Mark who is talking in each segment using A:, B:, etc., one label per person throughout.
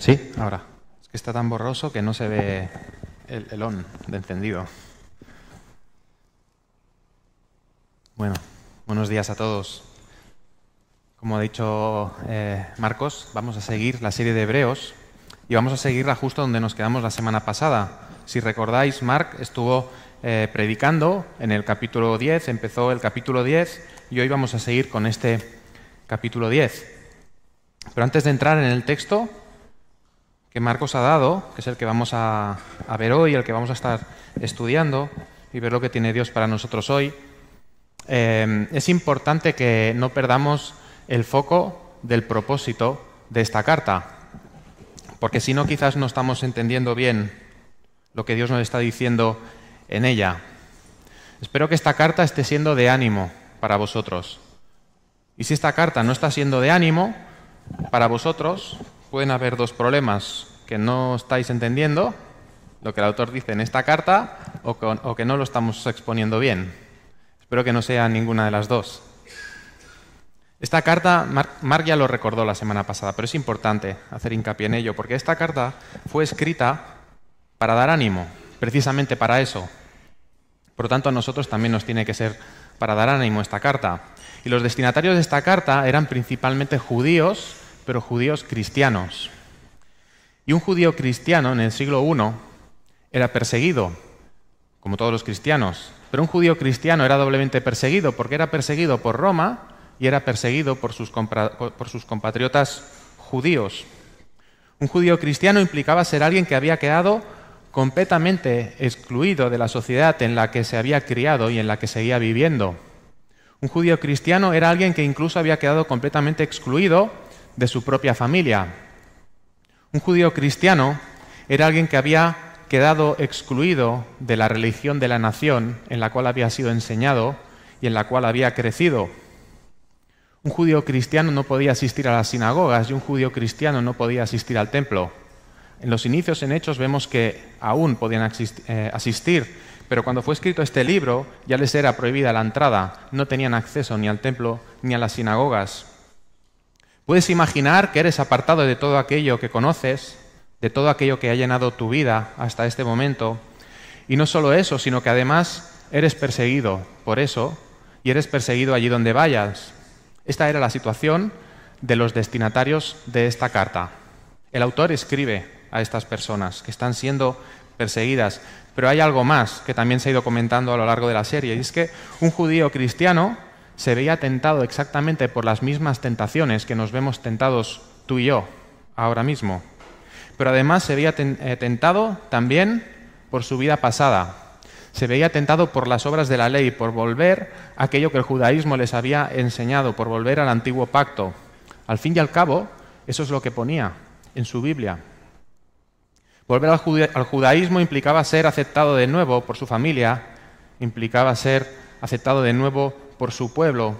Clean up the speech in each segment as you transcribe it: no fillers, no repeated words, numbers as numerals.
A: Sí, ahora. Es que está tan borroso que no se ve el on de encendido. Bueno, buenos días a todos. Como ha dicho Marcos, vamos a seguir la serie de Hebreos y vamos a seguirla justo donde nos quedamos la semana pasada. Si recordáis, Marc estuvo predicando en el capítulo 10, empezó el capítulo 10 y hoy vamos a seguir con este capítulo 10. Pero antes de entrar en el texto que Marcos ha dado, que es el que vamos a ver hoy, el que vamos a estar estudiando y ver lo que tiene Dios para nosotros hoy, es importante que no perdamos el foco del propósito de esta carta, porque si no quizás no estamos entendiendo bien lo que Dios nos está diciendo en ella. Espero que esta carta esté siendo de ánimo para vosotros. Y si esta carta no está siendo de ánimo para vosotros, pueden haber dos problemas: que no estáis entendiendo lo que el autor dice en esta carta o que no lo estamos exponiendo bien. Espero que no sea ninguna de las dos. Esta carta, Marc ya lo recordó la semana pasada, pero es importante hacer hincapié en ello, porque esta carta fue escrita para dar ánimo, precisamente para eso. Por lo tanto, a nosotros también nos tiene que ser para dar ánimo esta carta. Y los destinatarios de esta carta eran principalmente judíos, pero judíos cristianos. Y un judío cristiano en el siglo I era perseguido, como todos los cristianos. Pero un judío cristiano era doblemente perseguido, porque era perseguido por Roma y era perseguido por sus compatriotas judíos. Un judío cristiano implicaba ser alguien que había quedado completamente excluido de la sociedad en la que se había criado y en la que seguía viviendo. Un judío cristiano era alguien que incluso había quedado completamente excluido de su propia familia. Un judío cristiano era alguien que había quedado excluido de la religión de la nación en la cual había sido enseñado y en la cual había crecido. Un judío cristiano no podía asistir a las sinagogas y un judío cristiano no podía asistir al templo. En los inicios en Hechos vemos que aún podían asistir, pero cuando fue escrito este libro ya les era prohibida la entrada, no tenían acceso ni al templo ni a las sinagogas. Puedes imaginar que eres apartado de todo aquello que conoces, de todo aquello que ha llenado tu vida hasta este momento, y no solo eso, sino que además eres perseguido por eso y eres perseguido allí donde vayas. Esta era la situación de los destinatarios de esta carta. El autor escribe a estas personas que están siendo perseguidas, pero hay algo más que también se ha ido comentando a lo largo de la serie, y es que un judío cristiano se veía tentado exactamente por las mismas tentaciones que nos vemos tentados tú y yo ahora mismo, pero además se veía tentado también por su vida pasada. Se veía tentado por las obras de la ley, por volver a aquello que el judaísmo les había enseñado, por volver al antiguo pacto. Al fin y al cabo, eso es lo que ponía en su Biblia. Volver al judaísmo implicaba ser aceptado de nuevo por su familia, implicaba ser aceptado de nuevo por su pueblo,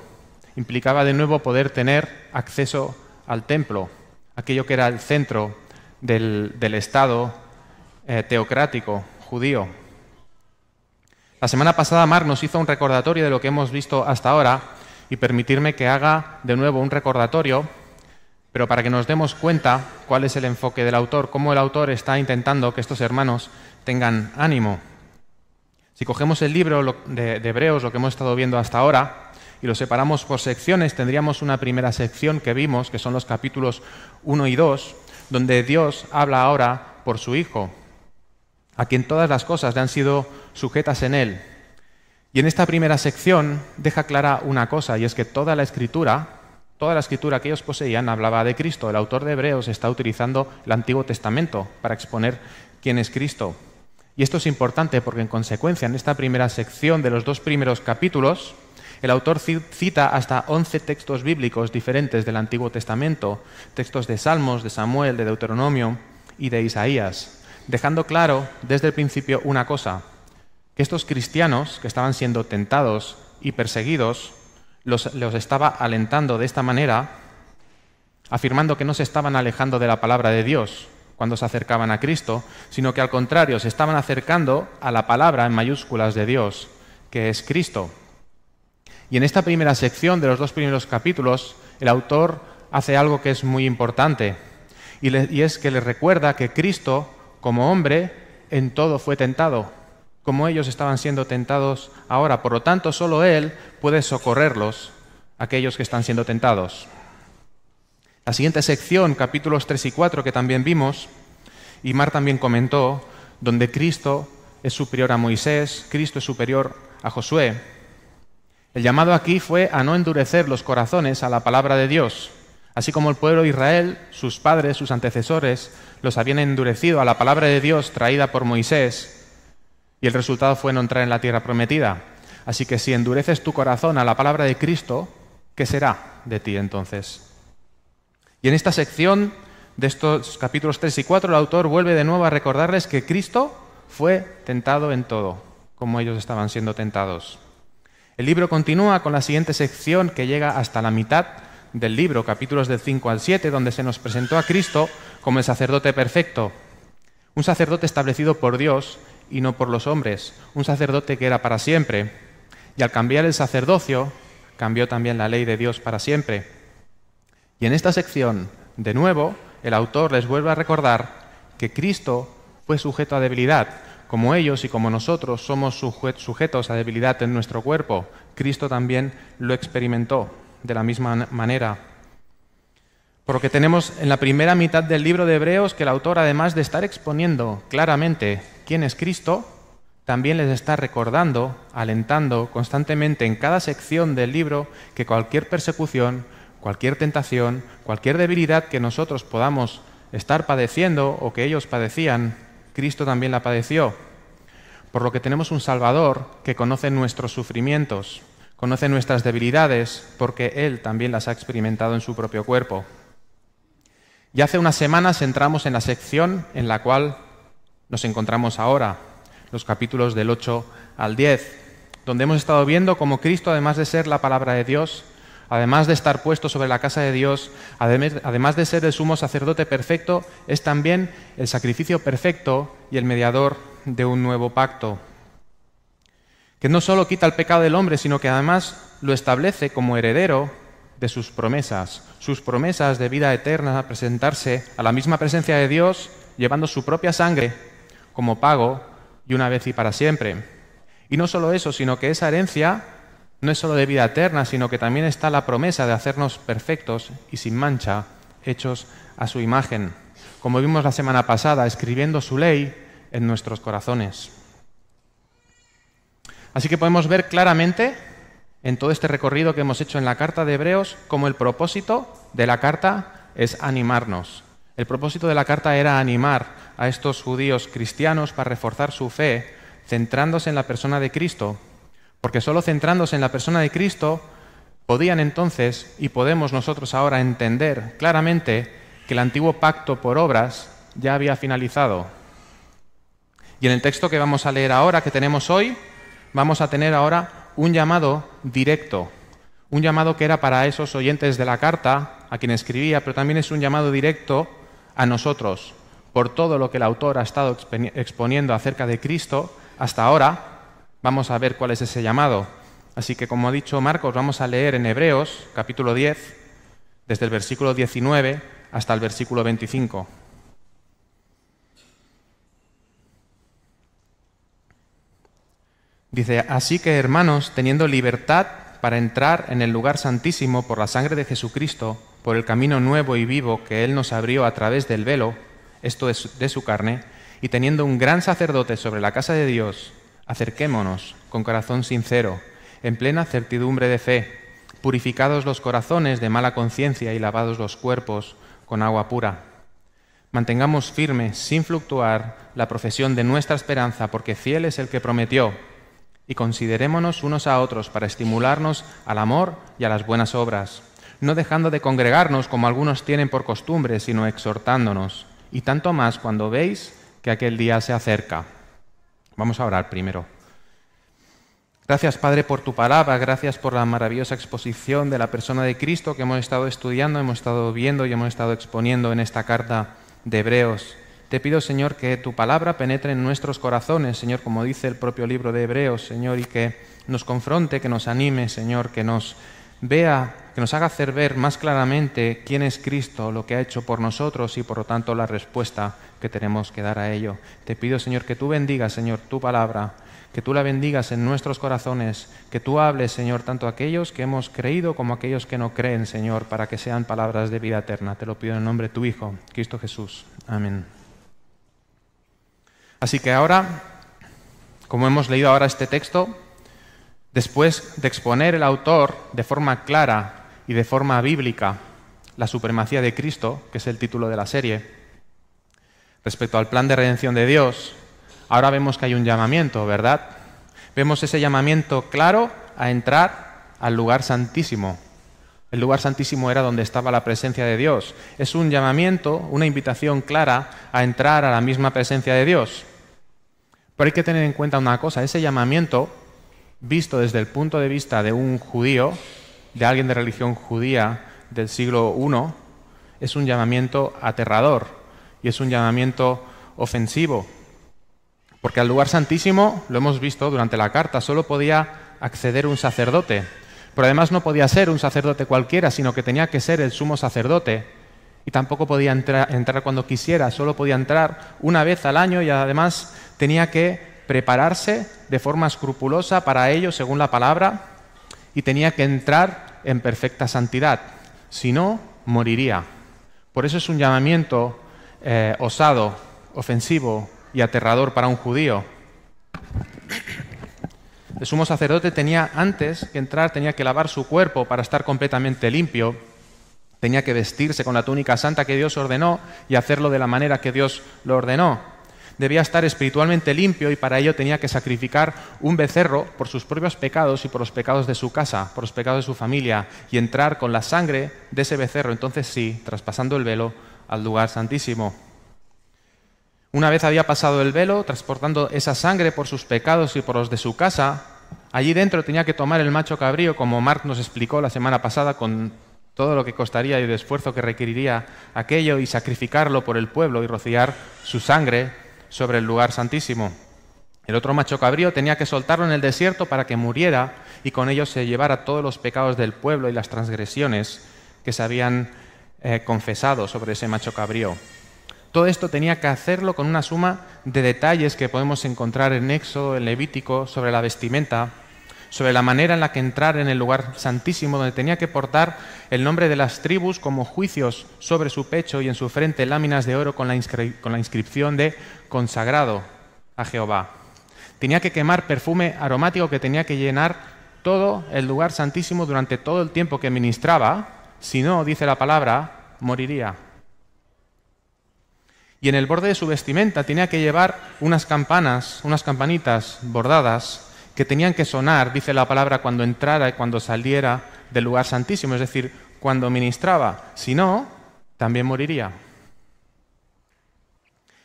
A: implicaba de nuevo poder tener acceso al templo, aquello que era el centro del Estado teocrático judío. La semana pasada Marc nos hizo un recordatorio de lo que hemos visto hasta ahora y permitirme que haga de nuevo un recordatorio, pero para que nos demos cuenta cuál es el enfoque del autor, cómo el autor está intentando que estos hermanos tengan ánimo. Si cogemos el libro de Hebreos, lo que hemos estado viendo hasta ahora, y lo separamos por secciones, tendríamos una primera sección que vimos, que son los capítulos 1 y 2, donde Dios habla ahora por su Hijo, a quien todas las cosas le han sido sujetas en Él. Y en esta primera sección deja clara una cosa, y es que toda la escritura que ellos poseían hablaba de Cristo. El autor de Hebreos está utilizando el Antiguo Testamento para exponer quién es Cristo. Y esto es importante porque, en consecuencia, en esta primera sección de los dos primeros capítulos, el autor cita hasta 11 textos bíblicos diferentes del Antiguo Testamento, textos de Salmos, de Samuel, de Deuteronomio y de Isaías, dejando claro desde el principio una cosa: que estos cristianos que estaban siendo tentados y perseguidos los estaba alentando de esta manera, afirmando que no se estaban alejando de la palabra de Dios cuando se acercaban a Cristo, sino que al contrario se estaban acercando a la palabra en mayúsculas de Dios, que es Cristo. Y en esta primera sección de los dos primeros capítulos, el autor hace algo que es muy importante. y es que les recuerda que Cristo, como hombre, en todo fue tentado, como ellos estaban siendo tentados ahora. Por lo tanto, solo Él puede socorrerlos, aquellos que están siendo tentados. La siguiente sección, capítulos 3 y 4, que también vimos, y Mar también comentó, donde Cristo es superior a Moisés, Cristo es superior a Josué. El llamado aquí fue a no endurecer los corazones a la palabra de Dios, así como el pueblo de Israel, sus padres, sus antecesores, los habían endurecido a la palabra de Dios traída por Moisés, y el resultado fue no entrar en la tierra prometida. Así que si endureces tu corazón a la palabra de Cristo, ¿qué será de ti entonces? Y en esta sección de estos capítulos 3 y 4, el autor vuelve de nuevo a recordarles que Cristo fue tentado en todo, como ellos estaban siendo tentados. El libro continúa con la siguiente sección que llega hasta la mitad del libro, capítulos del 5 al 7, donde se nos presentó a Cristo como el sacerdote perfecto, un sacerdote establecido por Dios y no por los hombres, un sacerdote que era para siempre. Y al cambiar el sacerdocio, cambió también la ley de Dios para siempre. Y en esta sección, de nuevo, el autor les vuelve a recordar que Cristo fue sujeto a debilidad. Como ellos y como nosotros somos sujetos a debilidad en nuestro cuerpo, Cristo también lo experimentó de la misma manera. Por lo que tenemos en la primera mitad del libro de Hebreos que el autor, además de estar exponiendo claramente quién es Cristo, también les está recordando, alentando constantemente en cada sección del libro que cualquier persecución, cualquier tentación, cualquier debilidad que nosotros podamos estar padeciendo o que ellos padecían, Cristo también la padeció. Por lo que tenemos un Salvador que conoce nuestros sufrimientos, conoce nuestras debilidades, porque Él también las ha experimentado en su propio cuerpo. Y hace unas semanas entramos en la sección en la cual nos encontramos ahora, los capítulos del 8 al 10, donde hemos estado viendo cómo Cristo, además de ser la palabra de Dios, además de estar puesto sobre la casa de Dios, además de ser el sumo sacerdote perfecto, es también el sacrificio perfecto y el mediador de un nuevo pacto, que no solo quita el pecado del hombre, sino que además lo establece como heredero de sus promesas de vida eterna, a presentarse a la misma presencia de Dios, llevando su propia sangre como pago y una vez y para siempre. Y no solo eso, sino que esa herencia no es solo de vida eterna, sino que también está la promesa de hacernos perfectos y sin mancha, hechos a su imagen, como vimos la semana pasada, escribiendo su ley en nuestros corazones. Así que podemos ver claramente en todo este recorrido que hemos hecho en la carta de Hebreos cómo el propósito de la carta es animarnos. El propósito de la carta era animar a estos judíos cristianos para reforzar su fe, centrándose en la persona de Cristo, porque solo centrándose en la persona de Cristo podían entonces, y podemos nosotros ahora entender claramente, que el antiguo pacto por obras ya había finalizado. Y en el texto que vamos a leer ahora, que tenemos hoy, vamos a tener ahora un llamado directo, un llamado que era para esos oyentes de la carta, a quien escribía, pero también es un llamado directo a nosotros, por todo lo que el autor ha estado exponiendo acerca de Cristo hasta ahora. Vamos a ver cuál es ese llamado. Así que, como ha dicho Marcos, vamos a leer en Hebreos, capítulo 10, desde el versículo 19 hasta el versículo 25. Dice: así que, hermanos, teniendo libertad para entrar en el lugar santísimo por la sangre de Jesucristo, por el camino nuevo y vivo que Él nos abrió a través del velo, esto es de su carne, y teniendo un gran sacerdote sobre la casa de Dios, acerquémonos con corazón sincero, en plena certidumbre de fe, purificados los corazones de mala conciencia y lavados los cuerpos con agua pura. Mantengamos firme, sin fluctuar, la profesión de nuestra esperanza, porque fiel es el que prometió. Y considerémonos unos a otros para estimularnos al amor y a las buenas obras, no dejando de congregarnos como algunos tienen por costumbre, sino exhortándonos, y tanto más cuando veis que aquel día se acerca. Vamos a orar primero. Gracias, Padre, por tu palabra, gracias por la maravillosa exposición de la persona de Cristo que hemos estado estudiando, hemos estado viendo y hemos estado exponiendo en esta carta de Hebreos. Te pido, Señor, que tu palabra penetre en nuestros corazones, Señor, como dice el propio libro de Hebreos, Señor, y que nos confronte, que nos anime, Señor, que nos que nos haga hacer ver más claramente quién es Cristo, lo que ha hecho por nosotros y por lo tanto la respuesta que tenemos que dar a ello. Te pido, Señor, que tú bendigas, Señor, tu palabra, que tú la bendigas en nuestros corazones, que tú hables, Señor, tanto a aquellos que hemos creído como a aquellos que no creen, Señor, para que sean palabras de vida eterna. Te lo pido en el nombre de tu Hijo, Cristo Jesús. Amén. Así que ahora, como hemos leído ahora este texto, después de exponer el autor de forma clara y de forma bíblica la supremacía de Cristo, que es el título de la serie, respecto al plan de redención de Dios, ahora vemos que hay un llamamiento, ¿verdad? Vemos ese llamamiento claro a entrar al lugar santísimo. El lugar santísimo era donde estaba la presencia de Dios. Es un llamamiento, una invitación clara a entrar a la misma presencia de Dios. Pero hay que tener en cuenta una cosa, ese llamamiento, visto desde el punto de vista de un judío, de alguien de religión judía del siglo I, es un llamamiento aterrador y es un llamamiento ofensivo. Porque al lugar santísimo, lo hemos visto durante la carta, solo podía acceder un sacerdote. Pero además no podía ser un sacerdote cualquiera, sino que tenía que ser el sumo sacerdote. Y tampoco podía entrar cuando quisiera, solo podía entrar una vez al año y además tenía que prepararse de forma escrupulosa para ello, según la palabra, y tenía que entrar en perfecta santidad. Si no, moriría. Por eso es un llamamiento osado, ofensivo y aterrador para un judío. El sumo sacerdote tenía, antes que entrar, tenía que lavar su cuerpo para estar completamente limpio, tenía que vestirse con la túnica santa que Dios ordenó y hacerlo de la manera que Dios lo ordenó. Debía estar espiritualmente limpio y para ello tenía que sacrificar un becerro por sus propios pecados y por los pecados de su casa, por los pecados de su familia, y entrar con la sangre de ese becerro, entonces sí, traspasando el velo, al lugar santísimo. Una vez había pasado el velo, transportando esa sangre por sus pecados y por los de su casa, allí dentro tenía que tomar el macho cabrío, como Mark nos explicó la semana pasada, con todo lo que costaría y el esfuerzo que requeriría aquello, y sacrificarlo por el pueblo y rociar su sangre sobre el lugar santísimo. El otro macho cabrío tenía que soltarlo en el desierto para que muriera y con ello se llevara todos los pecados del pueblo y las transgresiones que se habían confesado sobre ese macho cabrío. Todo esto tenía que hacerlo con una suma de detalles que podemos encontrar en Éxodo, en Levítico, sobre la vestimenta, sobre la manera en la que entrar en el lugar santísimo, donde tenía que portar el nombre de las tribus como juicios sobre su pecho y en su frente láminas de oro con la inscripción de consagrado a Jehová. Tenía que quemar perfume aromático que tenía que llenar todo el lugar santísimo durante todo el tiempo que ministraba. Si no, dice la palabra, moriría. Y en el borde de su vestimenta tenía que llevar unas campanas, unas campanitas bordadas que tenían que sonar, dice la palabra, cuando entrara y cuando saliera del lugar santísimo, es decir, cuando ministraba. Si no, también moriría.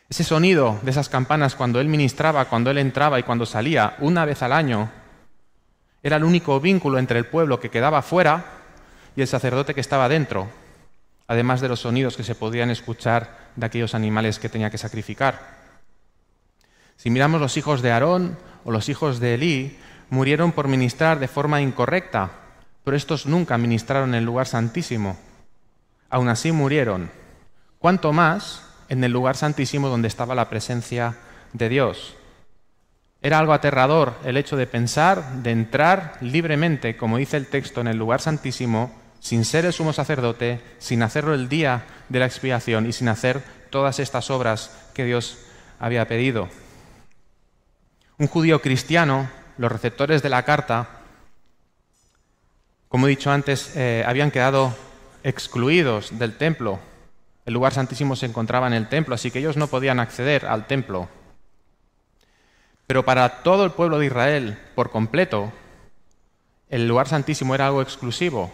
A: Ese sonido de esas campanas cuando él ministraba, cuando él entraba y cuando salía, una vez al año, era el único vínculo entre el pueblo que quedaba fuera y el sacerdote que estaba dentro, además de los sonidos que se podían escuchar de aquellos animales que tenía que sacrificar. Si miramos los hijos de Aarón o los hijos de Elí, murieron por ministrar de forma incorrecta, pero estos nunca ministraron en el lugar santísimo. Aún así murieron. ¿Cuánto más en el lugar santísimo donde estaba la presencia de Dios? Era algo aterrador el hecho de pensar, de entrar libremente, como dice el texto, en el lugar santísimo, sin ser el sumo sacerdote, sin hacerlo el día de la expiación y sin hacer todas estas obras que Dios había pedido. Un judío cristiano, los receptores de la carta, como he dicho antes, habían quedado excluidos del templo. El lugar santísimo se encontraba en el templo, así que ellos no podían acceder al templo. Pero para todo el pueblo de Israel, por completo, el lugar santísimo era algo exclusivo.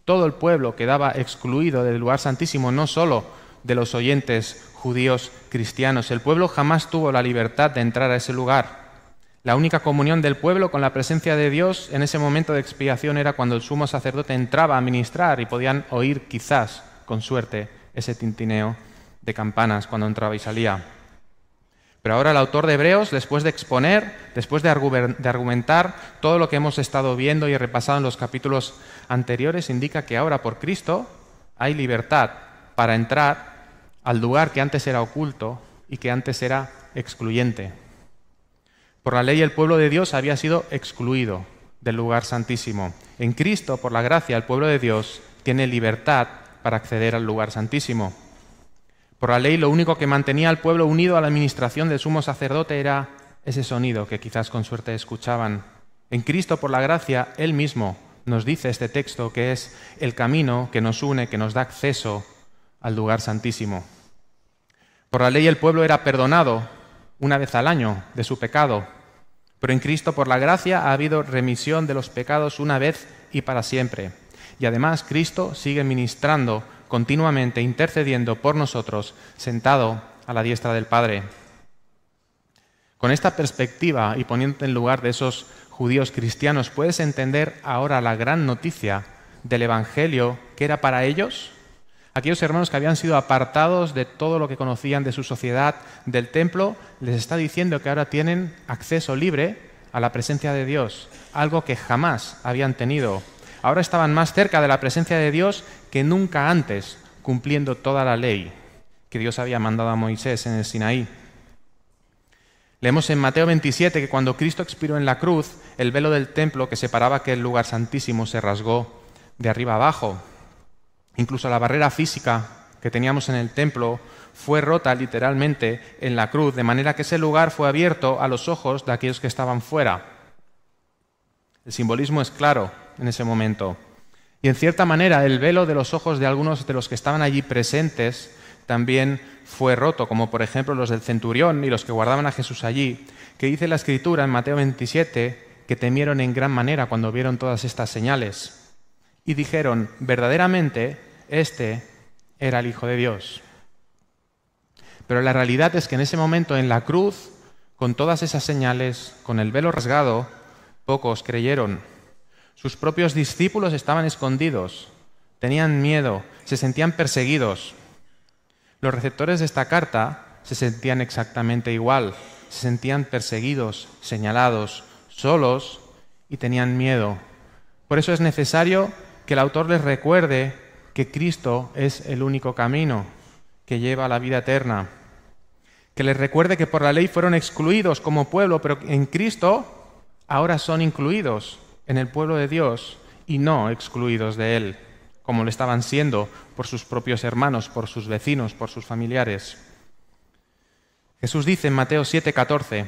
A: Todo el pueblo quedaba excluido del lugar santísimo, no solo de los oyentes judíos cristianos. El pueblo jamás tuvo la libertad de entrar a ese lugar. La única comunión del pueblo con la presencia de Dios en ese momento de expiación era cuando el sumo sacerdote entraba a ministrar y podían oír quizás, con suerte, ese tintineo de campanas cuando entraba y salía. Pero ahora el autor de Hebreos, después de exponer, después de argumentar todo lo que hemos estado viendo y repasado en los capítulos anteriores, indica que ahora por Cristo hay libertad para entrar al lugar que antes era oculto y que antes era excluyente. Por la ley el pueblo de Dios había sido excluido del lugar santísimo. En Cristo, por la gracia, el pueblo de Dios tiene libertad para acceder al lugar santísimo. Por la ley, lo único que mantenía al pueblo unido a la administración del sumo sacerdote era ese sonido que quizás con suerte escuchaban. En Cristo, por la gracia, Él mismo nos dice este texto que es el camino que nos une, que nos da acceso al lugar santísimo. Por la ley, el pueblo era perdonado una vez al año de su pecado, pero en Cristo, por la gracia, ha habido remisión de los pecados una vez y para siempre. Y además, Cristo sigue ministrando continuamente, intercediendo por nosotros, sentado a la diestra del Padre. Con esta perspectiva y poniéndote en lugar de esos judíos cristianos, ¿puedes entender ahora la gran noticia del Evangelio que era para ellos? Aquellos hermanos que habían sido apartados de todo lo que conocían de su sociedad, del templo, les está diciendo que ahora tienen acceso libre a la presencia de Dios, algo que jamás habían tenido. Ahora estaban más cerca de la presencia de Dios que nunca antes, cumpliendo toda la ley que Dios había mandado a Moisés en el Sinaí. Leemos en Mateo 27 que cuando Cristo expiró en la cruz, el velo del templo que separaba aquel lugar santísimo se rasgó de arriba abajo. Incluso la barrera física que teníamos en el templo fue rota literalmente en la cruz, de manera que ese lugar fue abierto a los ojos de aquellos que estaban fuera. El simbolismo es claro en ese momento. Y en cierta manera el velo de los ojos de algunos de los que estaban allí presentes también fue roto, como por ejemplo los del centurión y los que guardaban a Jesús allí, que dice la Escritura en Mateo 27 que temieron en gran manera cuando vieron todas estas señales. Y dijeron, verdaderamente, este era el Hijo de Dios. Pero la realidad es que en ese momento en la cruz, con todas esas señales, con el velo rasgado, pocos creyeron. Sus propios discípulos estaban escondidos, tenían miedo, se sentían perseguidos. Los receptores de esta carta se sentían exactamente igual, se sentían perseguidos, señalados, solos y tenían miedo. Por eso es necesario que el autor les recuerde que Cristo es el único camino que lleva a la vida eterna. Que les recuerde que por la ley fueron excluidos como pueblo, pero en Cristo ahora son incluidos en el pueblo de Dios y no excluidos de Él, como lo estaban siendo por sus propios hermanos, por sus vecinos, por sus familiares. Jesús dice en Mateo 7:14,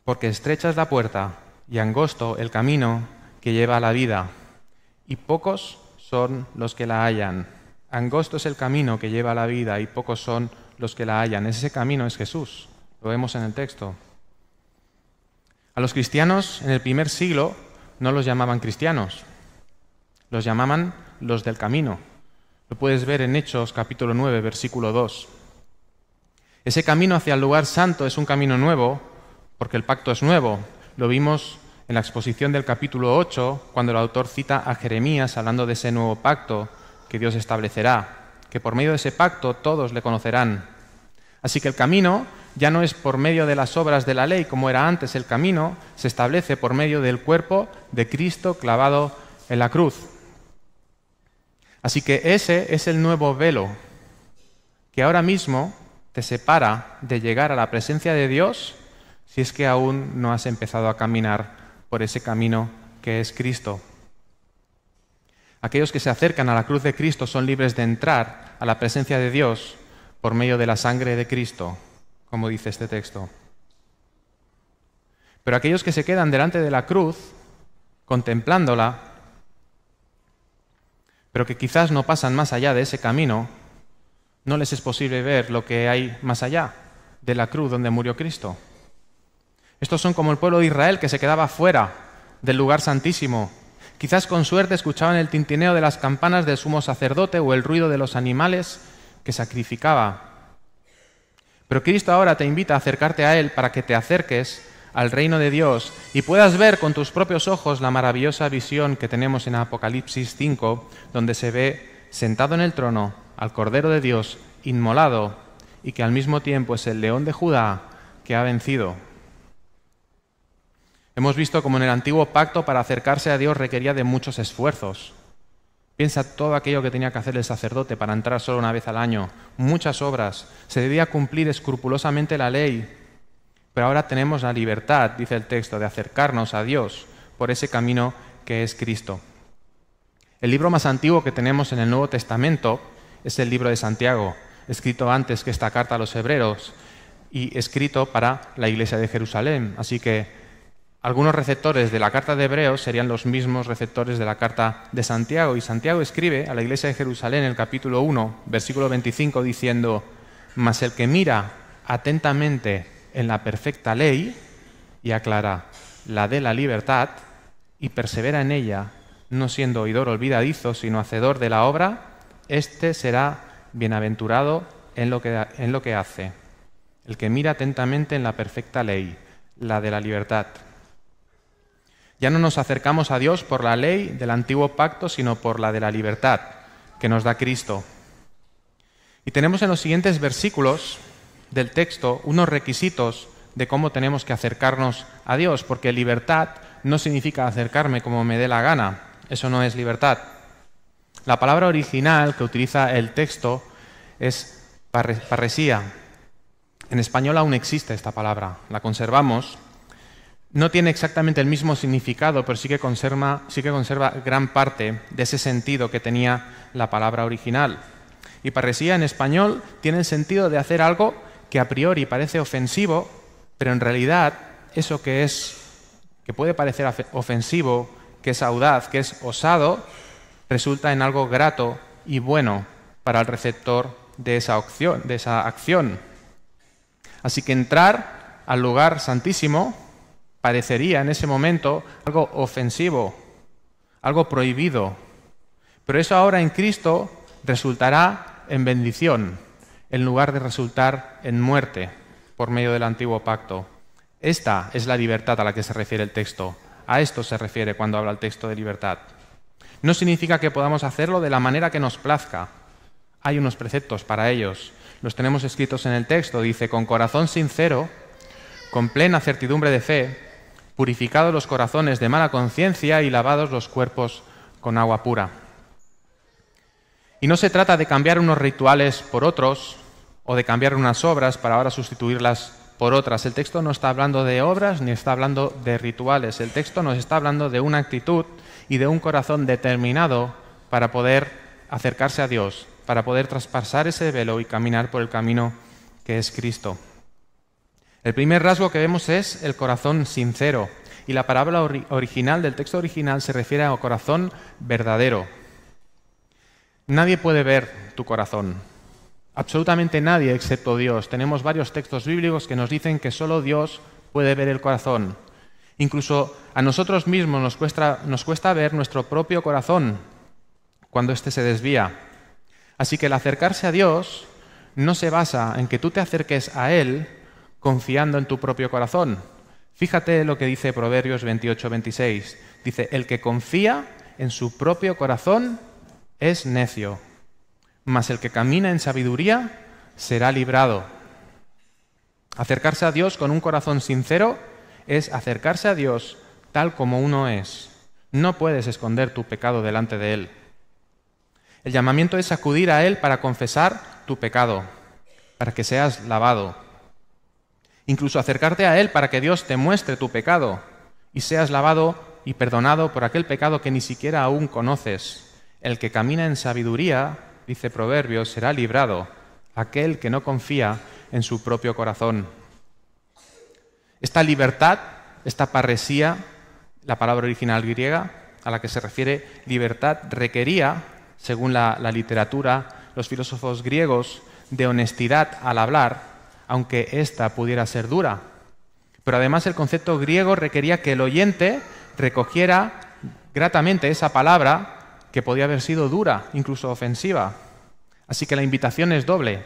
A: porque estrecha es la puerta y angosto el camino que lleva a la vida, y pocos son los que la hallan. Angosto es el camino que lleva a la vida y pocos son los que la hallan. Ese camino es Jesús, lo vemos en el texto. A los cristianos en el primer siglo no los llamaban cristianos, los llamaban los del camino. Lo puedes ver en Hechos capítulo 9, versículo 2. Ese camino hacia el lugar santo es un camino nuevo porque el pacto es nuevo. Lo vimos en la exposición del capítulo 8, cuando el autor cita a Jeremías hablando de ese nuevo pacto que Dios establecerá, que por medio de ese pacto todos le conocerán. Así que el camino ya no es por medio de las obras de la ley como era antes. El camino se establece por medio del cuerpo de Cristo clavado en la cruz. Así que ese es el nuevo velo que ahora mismo te separa de llegar a la presencia de Dios si es que aún no has empezado a caminar por ese camino que es Cristo. Aquellos que se acercan a la cruz de Cristo son libres de entrar a la presencia de Dios por medio de la sangre de Cristo, como dice este texto. Pero aquellos que se quedan delante de la cruz, contemplándola, pero que quizás no pasan más allá de ese camino, no les es posible ver lo que hay más allá de la cruz donde murió Cristo. Estos son como el pueblo de Israel que se quedaba fuera del lugar santísimo. Quizás con suerte escuchaban el tintineo de las campanas del sumo sacerdote o el ruido de los animales que sacrificaba. Pero Cristo ahora te invita a acercarte a Él para que te acerques al reino de Dios y puedas ver con tus propios ojos la maravillosa visión que tenemos en Apocalipsis 5, donde se ve sentado en el trono al Cordero de Dios inmolado y que al mismo tiempo es el León de Judá que ha vencido. Hemos visto como en el antiguo pacto para acercarse a Dios requería de muchos esfuerzos. Piensa todo aquello que tenía que hacer el sacerdote para entrar solo una vez al año, muchas obras, se debía cumplir escrupulosamente la ley. Pero ahora tenemos la libertad, dice el texto, de acercarnos a Dios por ese camino que es Cristo. El libro más antiguo que tenemos en el Nuevo Testamento es el libro de Santiago, escrito antes que esta carta a los hebreos y escrito para la iglesia de Jerusalén. Así que algunos receptores de la carta de Hebreos serían los mismos receptores de la carta de Santiago. Y Santiago escribe a la iglesia de Jerusalén en el capítulo 1, versículo 25, diciendo: «Mas el que mira atentamente en la perfecta ley y aclara la de la libertad y persevera en ella, no siendo oidor olvidadizo, sino hacedor de la obra, éste será bienaventurado en lo que hace». El que mira atentamente en la perfecta ley, la de la libertad. Ya no nos acercamos a Dios por la ley del antiguo pacto, sino por la de la libertad que nos da Cristo. Y tenemos en los siguientes versículos del texto unos requisitos de cómo tenemos que acercarnos a Dios, porque libertad no significa acercarme como me dé la gana, eso no es libertad. La palabra original que utiliza el texto es parresía. En español aún existe esta palabra, la conservamos. No tiene exactamente el mismo significado, pero sí que conserva gran parte de ese sentido que tenía la palabra original. Y parresía en español tiene el sentido de hacer algo que a priori parece ofensivo, pero en realidad eso que puede parecer ofensivo, que es audaz, que es osado, resulta en algo grato y bueno para el receptor de esa acción. Así que entrar al lugar santísimo parecería en ese momento algo ofensivo, algo prohibido. Pero eso ahora en Cristo resultará en bendición, en lugar de resultar en muerte por medio del antiguo pacto. Esta es la libertad a la que se refiere el texto. A esto se refiere cuando habla el texto de libertad. No significa que podamos hacerlo de la manera que nos plazca. Hay unos preceptos para ellos. Los tenemos escritos en el texto. Dice: con corazón sincero, con plena certidumbre de fe, purificados los corazones de mala conciencia y lavados los cuerpos con agua pura. Y no se trata de cambiar unos rituales por otros o de cambiar unas obras para ahora sustituirlas por otras. El texto no está hablando de obras ni está hablando de rituales. El texto nos está hablando de una actitud y de un corazón determinado para poder acercarse a Dios, para poder traspasar ese velo y caminar por el camino que es Cristo. El primer rasgo que vemos es el corazón sincero, y la palabra original del texto original se refiere a un corazón verdadero. Nadie puede ver tu corazón, absolutamente nadie excepto Dios. Tenemos varios textos bíblicos que nos dicen que solo Dios puede ver el corazón. Incluso a nosotros mismos nos cuesta ver nuestro propio corazón cuando éste se desvía. Así que el acercarse a Dios no se basa en que tú te acerques a Él confiando en tu propio corazón. Fíjate lo que dice Proverbios 28-26. Dice: el que confía en su propio corazón es necio, mas el que camina en sabiduría será librado. Acercarse a Dios con un corazón sincero es acercarse a Dios tal como uno es. No puedes esconder tu pecado delante de Él. El llamamiento es acudir a Él para confesar tu pecado, para que seas lavado. Incluso acercarte a Él para que Dios te muestre tu pecado y seas lavado y perdonado por aquel pecado que ni siquiera aún conoces. El que camina en sabiduría, dice Proverbios, será librado. Aquel que no confía en su propio corazón. Esta libertad, esta parresía, la palabra original griega a la que se refiere libertad, requería, según la literatura, los filósofos griegos, de honestidad al hablar, aunque ésta pudiera ser dura. Pero además el concepto griego requería que el oyente recogiera gratamente esa palabra que podía haber sido dura, incluso ofensiva. Así que la invitación es doble.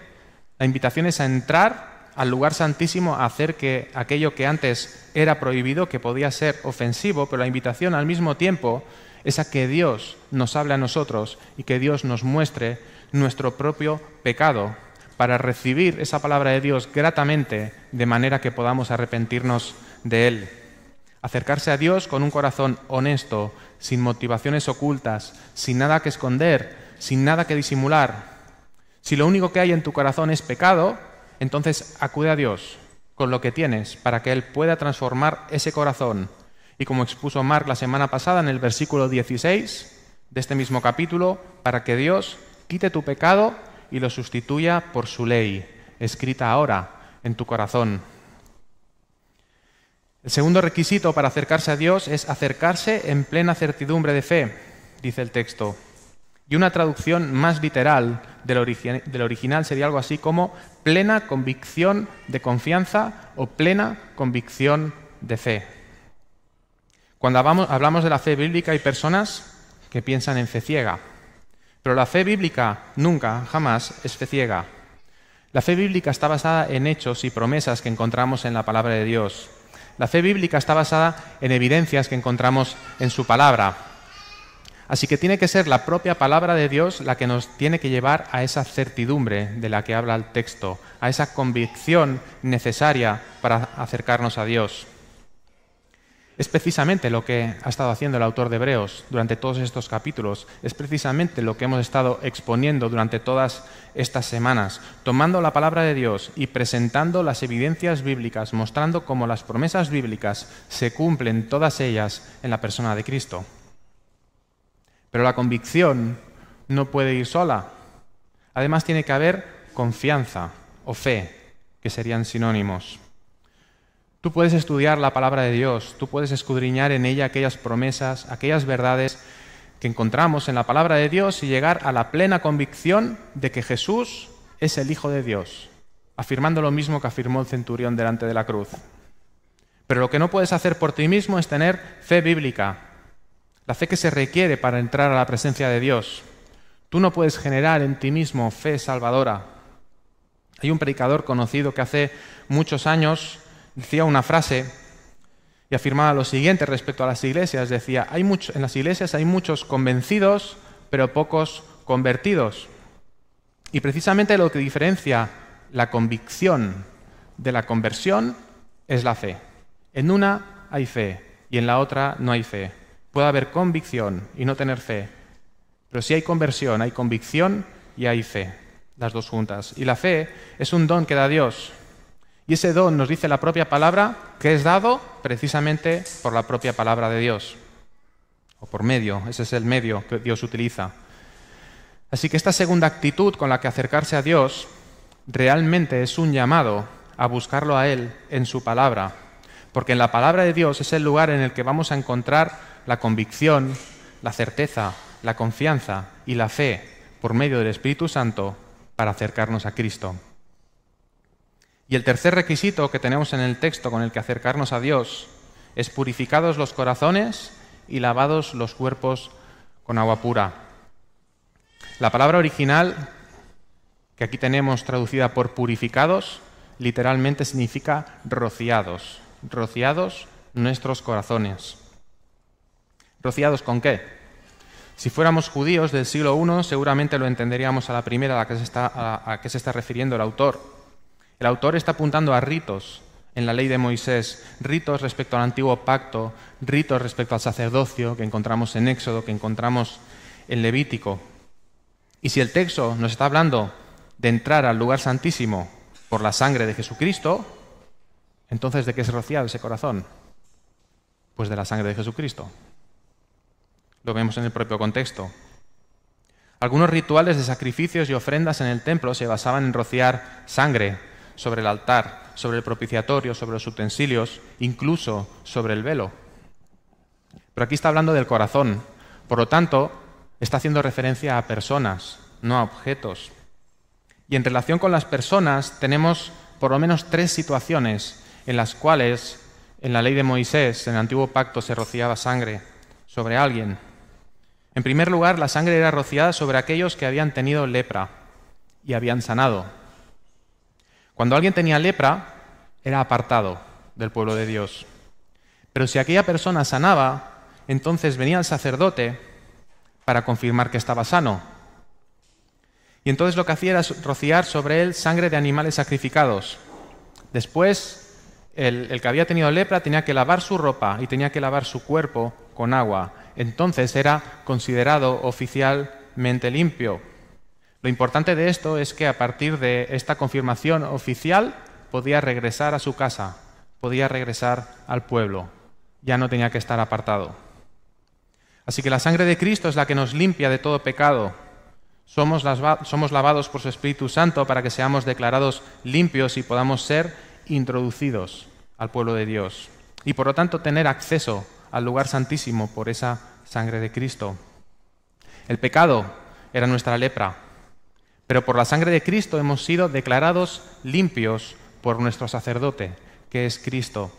A: La invitación es a entrar al lugar santísimo, a hacer que aquello que antes era prohibido, que podía ser ofensivo, pero la invitación al mismo tiempo es a que Dios nos hable a nosotros y que Dios nos muestre nuestro propio pecado, para recibir esa palabra de Dios gratamente, de manera que podamos arrepentirnos de Él. Acercarse a Dios con un corazón honesto, sin motivaciones ocultas, sin nada que esconder, sin nada que disimular. Si lo único que hay en tu corazón es pecado, entonces acude a Dios con lo que tienes para que Él pueda transformar ese corazón. Y como expuso Mark la semana pasada en el versículo 16 de este mismo capítulo, para que Dios quite tu pecado y lo sustituya por su ley, escrita ahora en tu corazón. El segundo requisito para acercarse a Dios es acercarse en plena certidumbre de fe, dice el texto. Y una traducción más literal del original sería algo así como plena convicción de confianza o plena convicción de fe. Cuando hablamos de la fe bíblica hay personas que piensan en fe ciega, pero la fe bíblica nunca, jamás es fe ciega. La fe bíblica está basada en hechos y promesas que encontramos en la palabra de Dios. La fe bíblica está basada en evidencias que encontramos en su palabra. Así que tiene que ser la propia palabra de Dios la que nos tiene que llevar a esa certidumbre de la que habla el texto, a esa convicción necesaria para acercarnos a Dios. Es precisamente lo que ha estado haciendo el autor de Hebreos durante todos estos capítulos. Es precisamente lo que hemos estado exponiendo durante todas estas semanas, tomando la palabra de Dios y presentando las evidencias bíblicas, mostrando cómo las promesas bíblicas se cumplen todas ellas en la persona de Cristo. Pero la convicción no puede ir sola. Además tiene que haber confianza o fe, que serían sinónimos. Tú puedes estudiar la palabra de Dios, tú puedes escudriñar en ella aquellas promesas, aquellas verdades que encontramos en la palabra de Dios y llegar a la plena convicción de que Jesús es el Hijo de Dios, afirmando lo mismo que afirmó el centurión delante de la cruz. Pero lo que no puedes hacer por ti mismo es tener fe bíblica, la fe que se requiere para entrar a la presencia de Dios. Tú no puedes generar en ti mismo fe salvadora. Hay un predicador conocido que hace muchos años decía una frase y afirmaba lo siguiente respecto a las iglesias. Decía, en las iglesias hay muchos convencidos, pero pocos convertidos. Y precisamente lo que diferencia la convicción de la conversión es la fe. En una hay fe y en la otra no hay fe. Puede haber convicción y no tener fe, pero si hay conversión, hay convicción y hay fe, las dos juntas. Y la fe es un don que da Dios. Y ese don, nos dice la propia palabra, que es dado precisamente por la propia palabra de Dios. O por medio, ese es el medio que Dios utiliza. Así que esta segunda actitud con la que acercarse a Dios realmente es un llamado a buscarlo a Él en su palabra. Porque en la palabra de Dios es el lugar en el que vamos a encontrar la convicción, la certeza, la confianza y la fe por medio del Espíritu Santo para acercarnos a Cristo. Y el tercer requisito que tenemos en el texto con el que acercarnos a Dios es purificados los corazones y lavados los cuerpos con agua pura. La palabra original, que aquí tenemos traducida por purificados, literalmente significa rociados. Rociados nuestros corazones. ¿Rociados con qué? Si fuéramos judíos del siglo I, seguramente lo entenderíamos a la primera a la que se está refiriendo el autor. El autor está apuntando a ritos en la ley de Moisés, ritos respecto al antiguo pacto, ritos respecto al sacerdocio que encontramos en Éxodo, que encontramos en Levítico. Y si el texto nos está hablando de entrar al lugar santísimo por la sangre de Jesucristo, entonces ¿de qué es rociado ese corazón? Pues de la sangre de Jesucristo. Lo vemos en el propio contexto. Algunos rituales de sacrificios y ofrendas en el templo se basaban en rociar sangre sobre el altar, sobre el propiciatorio, sobre los utensilios, incluso sobre el velo. Pero aquí está hablando del corazón. Por lo tanto, está haciendo referencia a personas, no a objetos. Y en relación con las personas tenemos por lo menos 3 situaciones en las cuales en la ley de Moisés, en el antiguo pacto, se rociaba sangre sobre alguien. En primer lugar, la sangre era rociada sobre aquellos que habían tenido lepra y habían sanado. Cuando alguien tenía lepra, era apartado del pueblo de Dios. Pero si aquella persona sanaba, entonces venía el sacerdote para confirmar que estaba sano. Y entonces lo que hacía era rociar sobre él sangre de animales sacrificados. Después, el que había tenido lepra tenía que lavar su ropa y tenía que lavar su cuerpo con agua. Entonces era considerado oficialmente limpio. Lo importante de esto es que a partir de esta confirmación oficial podía regresar a su casa, podía regresar al pueblo. Ya no tenía que estar apartado. Así que la sangre de Cristo es la que nos limpia de todo pecado. Somos lavados por su Espíritu Santo para que seamos declarados limpios y podamos ser introducidos al pueblo de Dios. Y por lo tanto tener acceso al lugar santísimo por esa sangre de Cristo. El pecado era nuestra lepra, pero por la sangre de Cristo hemos sido declarados limpios por nuestro sacerdote, que es Cristo.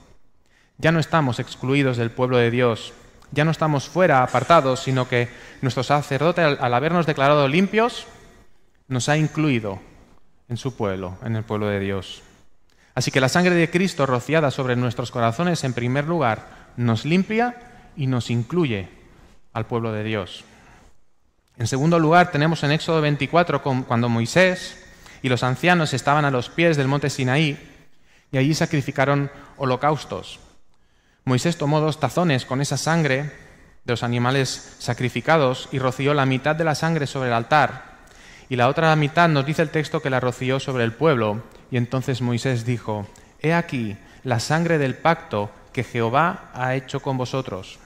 A: Ya no estamos excluidos del pueblo de Dios, ya no estamos fuera, apartados, sino que nuestro sacerdote, al habernos declarado limpios, nos ha incluido en su pueblo, en el pueblo de Dios. Así que la sangre de Cristo rociada sobre nuestros corazones, en primer lugar, nos limpia y nos incluye al pueblo de Dios. En segundo lugar, tenemos en Éxodo 24, cuando Moisés y los ancianos estaban a los pies del monte Sinaí y allí sacrificaron holocaustos. Moisés tomó 2 tazones con esa sangre de los animales sacrificados y roció la mitad de la sangre sobre el altar. Y la otra mitad nos dice el texto que la roció sobre el pueblo. Y entonces Moisés dijo: «He aquí la sangre del pacto que Jehová ha hecho con vosotros».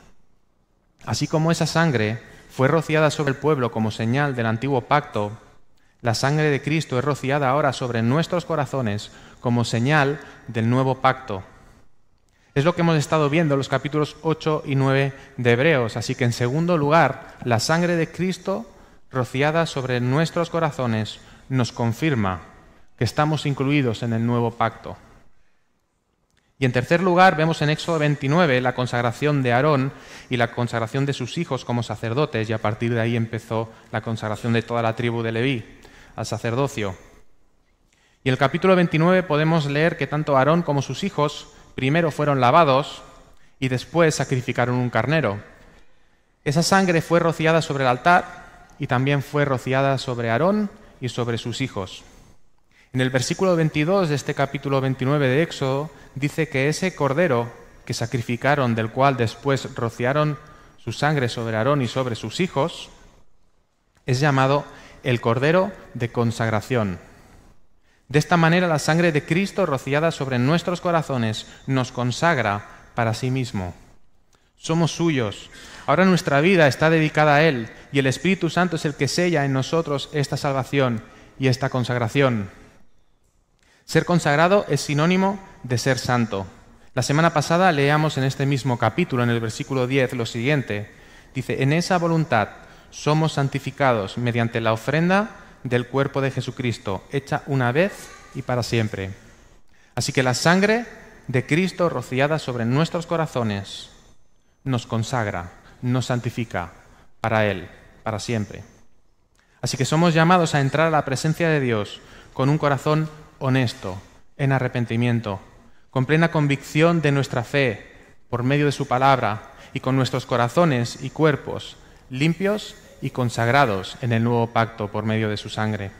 A: Así como esa sangre fue rociada sobre el pueblo como señal del antiguo pacto, la sangre de Cristo es rociada ahora sobre nuestros corazones como señal del nuevo pacto. Es lo que hemos estado viendo en los capítulos 8 y 9 de Hebreos. Así que en segundo lugar, la sangre de Cristo rociada sobre nuestros corazones nos confirma que estamos incluidos en el nuevo pacto. Y en tercer lugar, vemos en Éxodo 29 la consagración de Aarón y la consagración de sus hijos como sacerdotes, y a partir de ahí empezó la consagración de toda la tribu de Leví al sacerdocio. Y en el capítulo 29 podemos leer que tanto Aarón como sus hijos primero fueron lavados y después sacrificaron un carnero. Esa sangre fue rociada sobre el altar y también fue rociada sobre Aarón y sobre sus hijos. En el versículo 22 de este capítulo 29 de Éxodo dice que ese cordero que sacrificaron, del cual después rociaron su sangre sobre Aarón y sobre sus hijos, es llamado el cordero de consagración. De esta manera la sangre de Cristo rociada sobre nuestros corazones nos consagra para sí mismo. Somos suyos. Ahora nuestra vida está dedicada a Él y el Espíritu Santo es el que sella en nosotros esta salvación y esta consagración. Ser consagrado es sinónimo de ser santo. La semana pasada leíamos en este mismo capítulo, en el versículo 10, lo siguiente. Dice: «En esa voluntad somos santificados mediante la ofrenda del cuerpo de Jesucristo, hecha una vez y para siempre». Así que la sangre de Cristo rociada sobre nuestros corazones nos consagra, nos santifica para Él, para siempre. Así que somos llamados a entrar a la presencia de Dios con un corazón honesto, en arrepentimiento, con plena convicción de nuestra fe por medio de su palabra y con nuestros corazones y cuerpos limpios y consagrados en el nuevo pacto por medio de su sangre.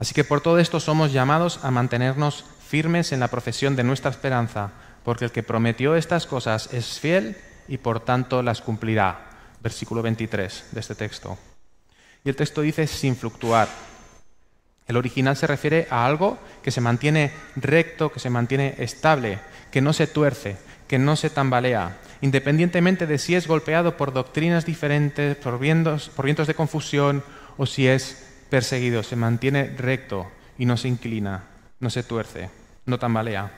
A: Así que por todo esto somos llamados a mantenernos firmes en la profesión de nuestra esperanza, porque el que prometió estas cosas es fiel y por tanto las cumplirá. Versículo 23 de este texto. Y el texto dice sin fluctuar. El original se refiere a algo que se mantiene recto, que se mantiene estable, que no se tuerce, que no se tambalea, independientemente de si es golpeado por doctrinas diferentes, por vientos de confusión o si es perseguido. Se mantiene recto y no se inclina, no se tuerce, no tambalea.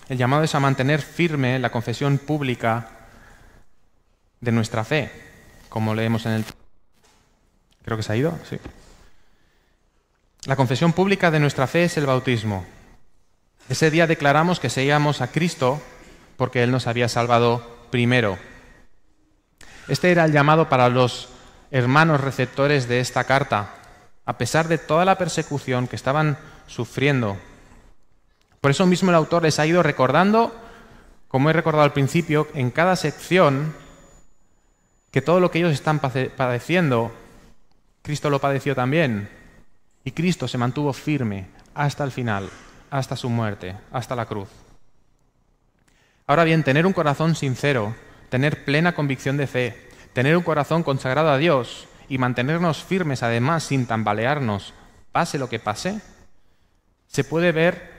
A: El llamado es a mantener firme la confesión pública de nuestra fe, como leemos en el... Creo que se ha ido, sí. La confesión pública de nuestra fe es el bautismo. Ese día declaramos que seguíamos a Cristo porque Él nos había salvado primero. Este era el llamado para los hermanos receptores de esta carta, a pesar de toda la persecución que estaban sufriendo. Por eso mismo el autor les ha ido recordando, como he recordado al principio, en cada sección, que todo lo que ellos están padeciendo Cristo lo padeció también. Y Cristo se mantuvo firme hasta el final, hasta su muerte, hasta la cruz. Ahora bien, tener un corazón sincero, tener plena convicción de fe, tener un corazón consagrado a Dios y mantenernos firmes además sin tambalearnos, pase lo que pase, se puede ver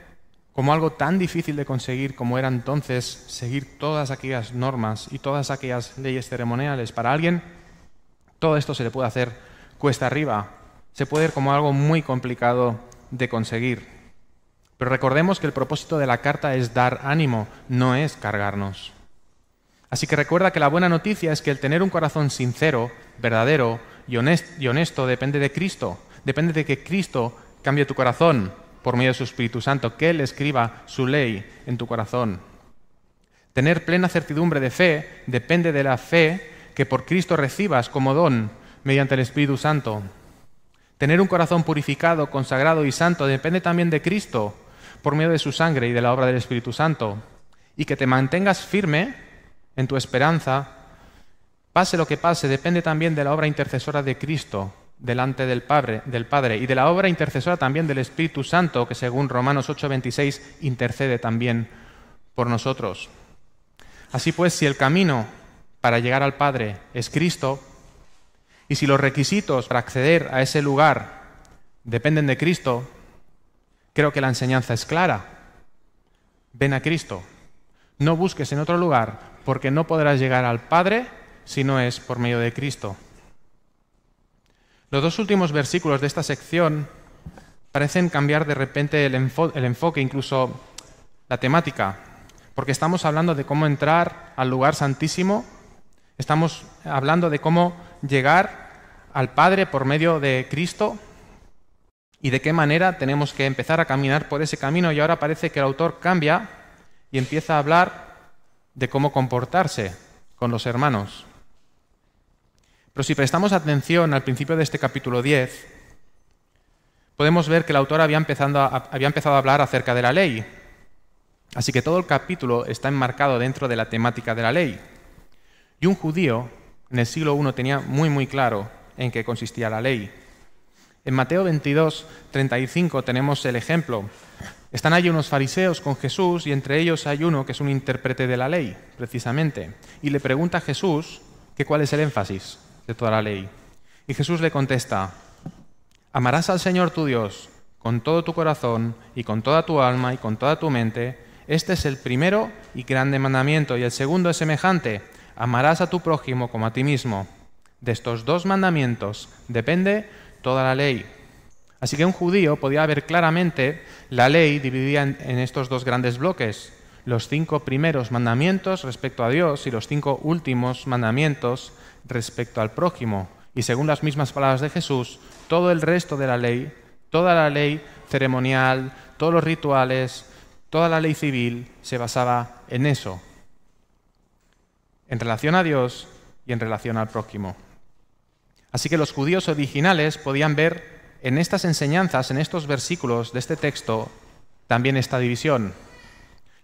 A: como algo tan difícil de conseguir como era entonces seguir todas aquellas normas y todas aquellas leyes ceremoniales. Para alguien, todo esto se le puede hacer cuesta arriba, se puede ver como algo muy complicado de conseguir. Pero recordemos que el propósito de la carta es dar ánimo, no es cargarnos. Así que recuerda que la buena noticia es que el tener un corazón sincero, verdadero y honesto depende de Cristo. Depende de que Cristo cambie tu corazón por medio de su Espíritu Santo, que Él escriba su ley en tu corazón. Tener plena certidumbre de fe depende de la fe que por Cristo recibas como don mediante el Espíritu Santo. Tener un corazón purificado, consagrado y santo depende también de Cristo por medio de su sangre y de la obra del Espíritu Santo. Y que te mantengas firme en tu esperanza, pase lo que pase, depende también de la obra intercesora de Cristo delante del Padre y de la obra intercesora también del Espíritu Santo, que según Romanos 8:26 intercede también por nosotros. Así pues, si el camino para llegar al Padre es Cristo, y si los requisitos para acceder a ese lugar dependen de Cristo, creo que la enseñanza es clara. Ven a Cristo. No busques en otro lugar, porque no podrás llegar al Padre si no es por medio de Cristo. Los dos últimos versículos de esta sección parecen cambiar de repente el enfoque, incluso la temática, porque estamos hablando de cómo entrar al lugar santísimo, estamos hablando de cómo llegar al Padre por medio de Cristo y de qué manera tenemos que empezar a caminar por ese camino, y ahora parece que el autor cambia y empieza a hablar de cómo comportarse con los hermanos. Pero si prestamos atención al principio de este capítulo 10, podemos ver que el autor había empezado a hablar acerca de la ley. Así que todo el capítulo está enmarcado dentro de la temática de la ley. Y un judío en el siglo I tenía muy claro en qué consistía la ley. En Mateo 22:35 tenemos el ejemplo. Están allí unos fariseos con Jesús y entre ellos hay uno que es un intérprete de la ley, precisamente. Y le pregunta a Jesús que cuál es el énfasis de toda la ley. Y Jesús le contesta: amarás al Señor tu Dios con todo tu corazón y con toda tu alma y con toda tu mente. Este es el primero y grande mandamiento, y el segundo es semejante: amarás a tu prójimo como a ti mismo. De estos dos mandamientos depende toda la ley. Así que un judío podía ver claramente la ley dividida en estos dos grandes bloques: los 5 primeros mandamientos respecto a Dios y los 5 últimos mandamientos respecto al prójimo. Y según las mismas palabras de Jesús, todo el resto de la ley, toda la ley ceremonial, todos los rituales, toda la ley civil se basaba en eso, en relación a Dios y en relación al prójimo. Así que los judíos originales podían ver en estas enseñanzas, en estos versículos de este texto, también esta división.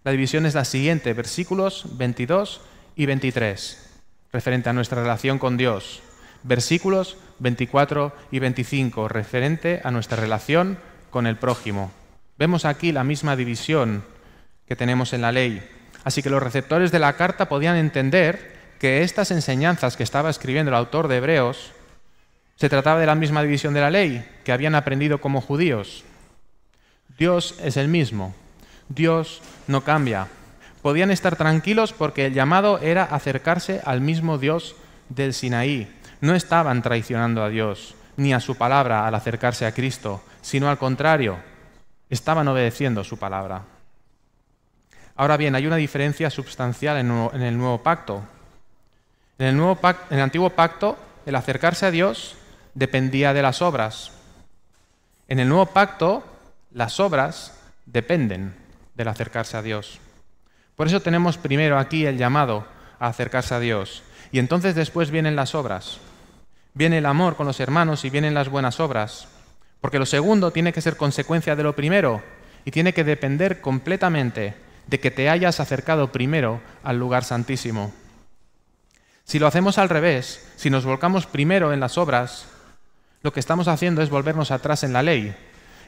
A: La división es la siguiente: versículos 22 y 23, referente a nuestra relación con Dios. Versículos 24 y 25, referente a nuestra relación con el prójimo. Vemos aquí la misma división que tenemos en la ley. Así que los receptores de la carta podían entender que estas enseñanzas que estaba escribiendo el autor de Hebreos se trataba de la misma división de la ley que habían aprendido como judíos. Dios es el mismo. Dios no cambia. Podían estar tranquilos porque el llamado era acercarse al mismo Dios del Sinaí. No estaban traicionando a Dios ni a su palabra al acercarse a Cristo, sino al contrario, estaban obedeciendo su palabra. Ahora bien, hay una diferencia sustancial en el nuevo pacto. En el antiguo pacto, el acercarse a Dios dependía de las obras. En el nuevo pacto, las obras dependen del acercarse a Dios. Por eso tenemos primero aquí el llamado a acercarse a Dios, y entonces después vienen las obras. Viene el amor con los hermanos y vienen las buenas obras, porque lo segundo tiene que ser consecuencia de lo primero y tiene que depender completamente de que te hayas acercado primero al lugar santísimo. Si lo hacemos al revés, si nos volcamos primero en las obras, lo que estamos haciendo es volvernos atrás en la ley.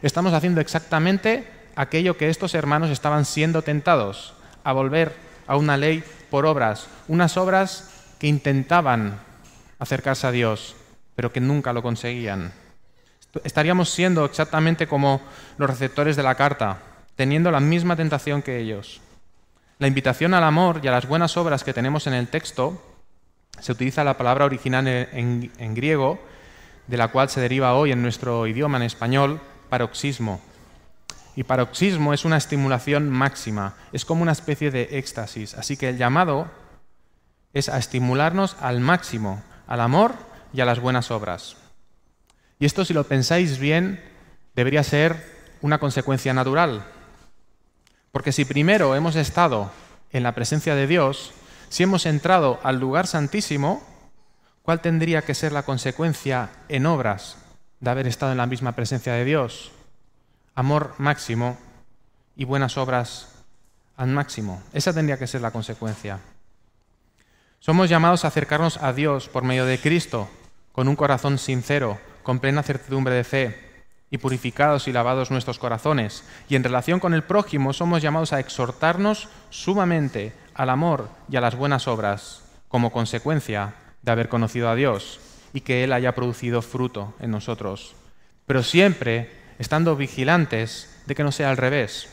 A: Estamos haciendo exactamente aquello que estos hermanos estaban siendo tentados, a volver a una ley por obras, unas obras que intentaban acercarse a Dios, pero que nunca lo conseguían. Estaríamos siendo exactamente como los receptores de la carta, teniendo la misma tentación que ellos. La invitación al amor y a las buenas obras que tenemos en el texto, se utiliza la palabra original en griego, de la cual se deriva hoy en nuestro idioma, en español, paroxismo. Y paroxismo es una estimulación máxima, es como una especie de éxtasis. Así que el llamado es a estimularnos al máximo, al amor y a las buenas obras. Y esto, si lo pensáis bien, debería ser una consecuencia natural. Porque si primero hemos estado en la presencia de Dios, si hemos entrado al lugar santísimo, ¿cuál tendría que ser la consecuencia en obras de haber estado en la misma presencia de Dios? Amor máximo y buenas obras al máximo. Esa tendría que ser la consecuencia. Somos llamados a acercarnos a Dios por medio de Cristo, con un corazón sincero, con plena certidumbre de fe, y purificados y lavados nuestros corazones. Y en relación con el prójimo somos llamados a exhortarnos sumamente al amor y a las buenas obras, como consecuencia de haber conocido a Dios y que Él haya producido fruto en nosotros. Pero siempre estando vigilantes de que no sea al revés.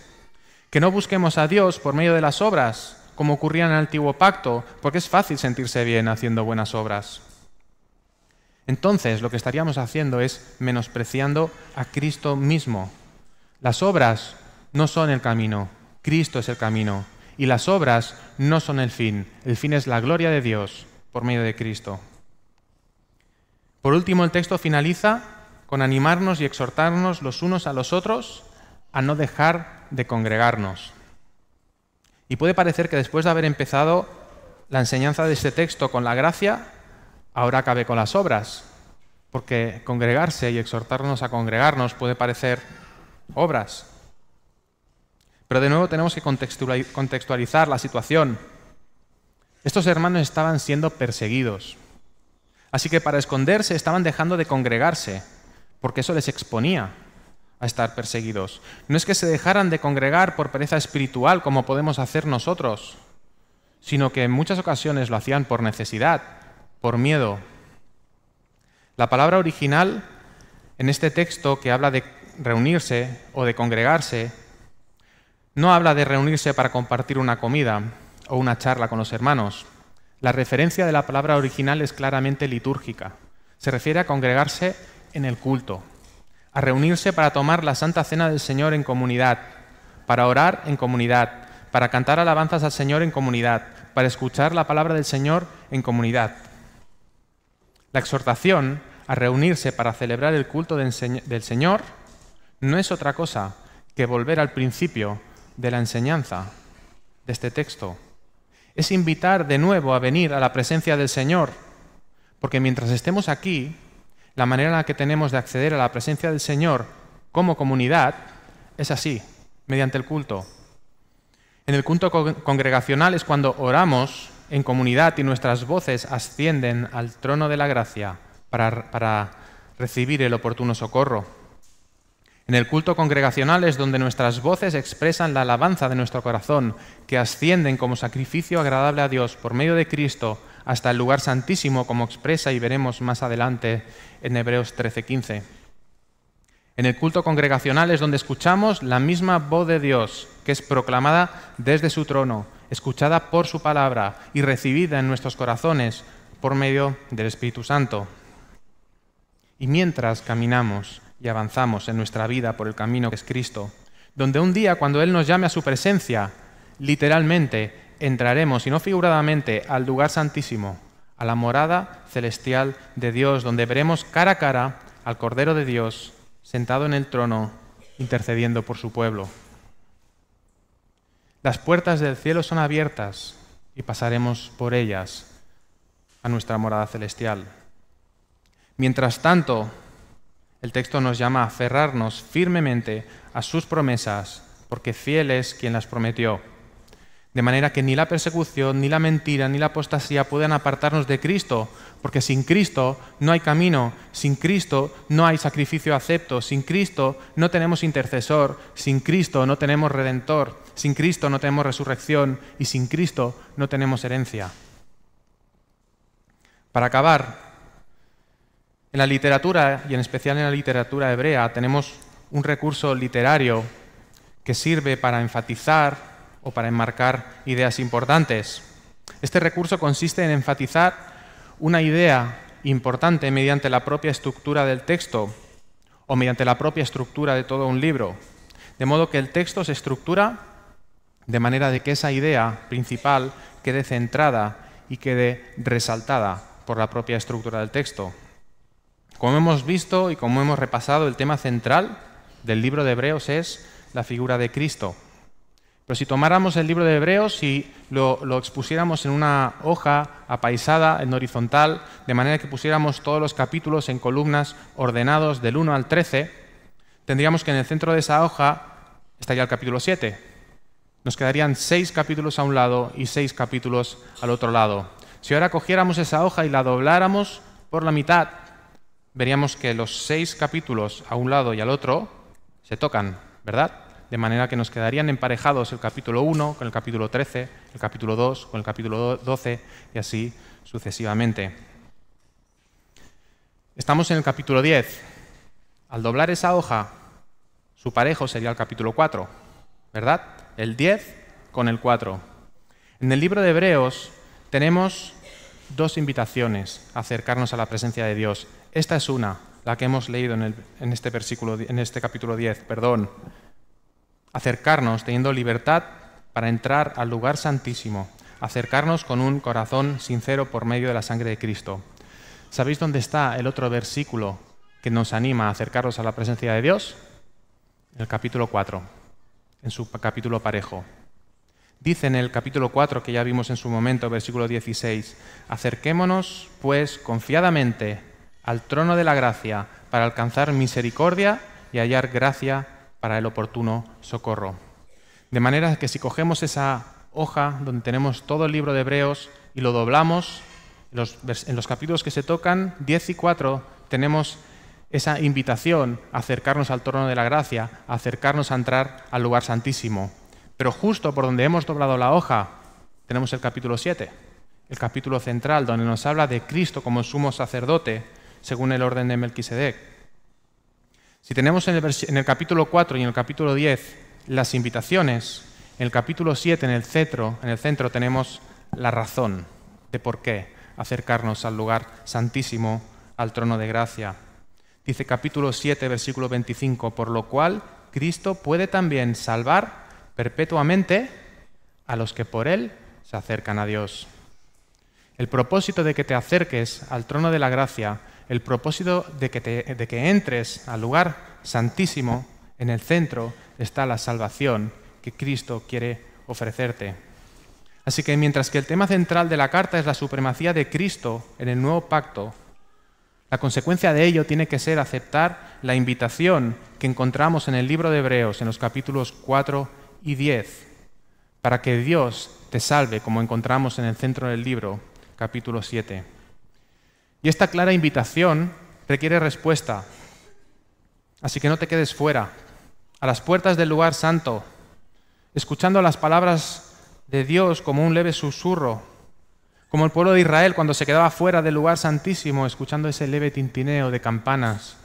A: Que no busquemos a Dios por medio de las obras, como ocurría en el Antiguo Pacto, porque es fácil sentirse bien haciendo buenas obras. Entonces, lo que estaríamos haciendo es menospreciando a Cristo mismo. Las obras no son el camino, Cristo es el camino. Y las obras no son el fin es la gloria de Dios por medio de Cristo. Por último, el texto finaliza con animarnos y exhortarnos los unos a los otros a no dejar de congregarnos. Y puede parecer que después de haber empezado la enseñanza de este texto con la gracia, ahora acabe con las obras, porque congregarse y exhortarnos a congregarnos puede parecer obras. Pero de nuevo tenemos que contextualizar la situación. Estos hermanos estaban siendo perseguidos, así que para esconderse estaban dejando de congregarse, porque eso les exponía a estar perseguidos. No es que se dejaran de congregar por pereza espiritual como podemos hacer nosotros, sino que en muchas ocasiones lo hacían por necesidad, por miedo. La palabra original en este texto que habla de reunirse o de congregarse, no habla de reunirse para compartir una comida o una charla con los hermanos. La referencia de la palabra original es claramente litúrgica. Se refiere a congregarse en el culto, a reunirse para tomar la Santa Cena del Señor en comunidad, para orar en comunidad, para cantar alabanzas al Señor en comunidad, para escuchar la palabra del Señor en comunidad. La exhortación a reunirse para celebrar el culto del Señor no es otra cosa que volver al principio de la enseñanza de este texto. Es invitar de nuevo a venir a la presencia del Señor, porque mientras estemos aquí, la manera en la que tenemos de acceder a la presencia del Señor como comunidad es así, mediante el culto. En el culto congregacional es cuando oramos en comunidad y nuestras voces ascienden al trono de la gracia para recibir el oportuno socorro. En el culto congregacional es donde nuestras voces expresan la alabanza de nuestro corazón, que ascienden como sacrificio agradable a Dios por medio de Cristo hasta el lugar santísimo, como expresa y veremos más adelante en Hebreos 13:15. En el culto congregacional es donde escuchamos la misma voz de Dios, que es proclamada desde su trono, escuchada por su palabra y recibida en nuestros corazones por medio del Espíritu Santo. Y mientras caminamos y avanzamos en nuestra vida por el camino que es Cristo, donde un día, cuando Él nos llame a su presencia, literalmente entraremos, y no figuradamente, al lugar santísimo, a la morada celestial de Dios, donde veremos cara a cara al Cordero de Dios sentado en el trono, intercediendo por su pueblo. Las puertas del cielo son abiertas y pasaremos por ellas a nuestra morada celestial. Mientras tanto, el texto nos llama a aferrarnos firmemente a sus promesas, porque fiel es quien las prometió. De manera que ni la persecución, ni la mentira, ni la apostasía pueden apartarnos de Cristo, porque sin Cristo no hay camino, sin Cristo no hay sacrificio acepto, sin Cristo no tenemos intercesor, sin Cristo no tenemos redentor, sin Cristo no tenemos resurrección y sin Cristo no tenemos herencia. Para acabar, en la literatura, y en especial en la literatura hebrea, tenemos un recurso literario que sirve para enfatizar o para enmarcar ideas importantes. Este recurso consiste en enfatizar una idea importante mediante la propia estructura del texto o mediante la propia estructura de todo un libro, de modo que el texto se estructura de manera de que esa idea principal quede centrada y quede resaltada por la propia estructura del texto. Como hemos visto y como hemos repasado, el tema central del libro de Hebreos es la figura de Cristo. Pero si tomáramos el libro de Hebreos y lo expusiéramos en una hoja apaisada, en horizontal, de manera que pusiéramos todos los capítulos en columnas ordenados del 1 al 13, tendríamos que en el centro de esa hoja estaría el capítulo 7. Nos quedarían 6 capítulos a un lado y 6 capítulos al otro lado. Si ahora cogiéramos esa hoja y la dobláramos por la mitad, veríamos que los 6 capítulos a un lado y al otro se tocan, ¿verdad? De manera que nos quedarían emparejados el capítulo 1 con el capítulo 13, el capítulo 2 con el capítulo 12 y así sucesivamente. Estamos en el capítulo 10. Al doblar esa hoja, su parejo sería el capítulo 4, ¿verdad? El 10 con el 4. En el libro de Hebreos tenemos 2 invitaciones a acercarnos a la presencia de Dios. Esta es una, la que hemos leído en este capítulo 10, acercarnos teniendo libertad para entrar al lugar santísimo, acercarnos con un corazón sincero por medio de la sangre de Cristo. ¿Sabéis dónde está el otro versículo que nos anima a acercarnos a la presencia de Dios? En el capítulo 4, en su capítulo parejo. Dice en el capítulo 4, que ya vimos en su momento, versículo 16, acerquémonos, pues, confiadamente al trono de la gracia para alcanzar misericordia y hallar gracia para el oportuno socorro. De manera que si cogemos esa hoja donde tenemos todo el libro de Hebreos y lo doblamos, en los capítulos que se tocan, 10 y 4, tenemos esa invitación a acercarnos al trono de la gracia, a acercarnos a entrar al lugar santísimo. Pero justo por donde hemos doblado la hoja, tenemos el capítulo 7, el capítulo central, donde nos habla de Cristo como sumo sacerdote, según el orden de Melquisedec. Si tenemos en el capítulo 4 y en el capítulo 10 las invitaciones, en el capítulo 7 en el centro tenemos la razón de por qué acercarnos al lugar santísimo, al trono de gracia. Dice capítulo 7, versículo 25, por lo cual Cristo puede también salvar perpetuamente a los que por Él se acercan a Dios. El propósito de que te acerques al trono de la gracia, el propósito de que entres al lugar santísimo, en el centro está la salvación que Cristo quiere ofrecerte. Así que mientras que el tema central de la carta es la supremacía de Cristo en el nuevo pacto, la consecuencia de ello tiene que ser aceptar la invitación que encontramos en el libro de Hebreos, en los capítulos 4 y 10, para que Dios te salve, como encontramos en el centro del libro, capítulo 7. Y esta clara invitación requiere respuesta. Así que no te quedes fuera, a las puertas del lugar santo, escuchando las palabras de Dios como un leve susurro, como el pueblo de Israel cuando se quedaba fuera del lugar santísimo, escuchando ese leve tintineo de campanas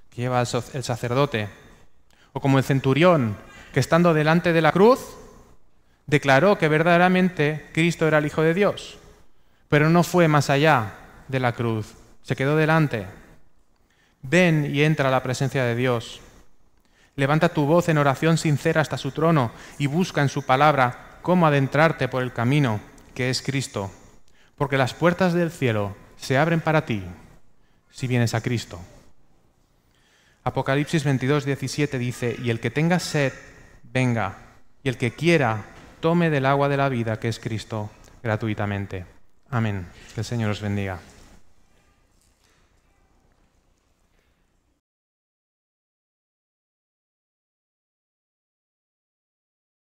A: que lleva el sacerdote, o como el centurión que estando delante de la cruz declaró que verdaderamente Cristo era el Hijo de Dios, pero no fue más allá de la cruz, se quedó delante. Ven y entra a la presencia de Dios. Levanta tu voz en oración sincera hasta su trono y busca en su palabra cómo adentrarte por el camino que es Cristo, porque las puertas del cielo se abren para ti si vienes a Cristo. Apocalipsis 22, 17 dice, y el que tenga sed, venga, y el que quiera, tome del agua de la vida que es Cristo gratuitamente. Amén. Que el Señor os bendiga.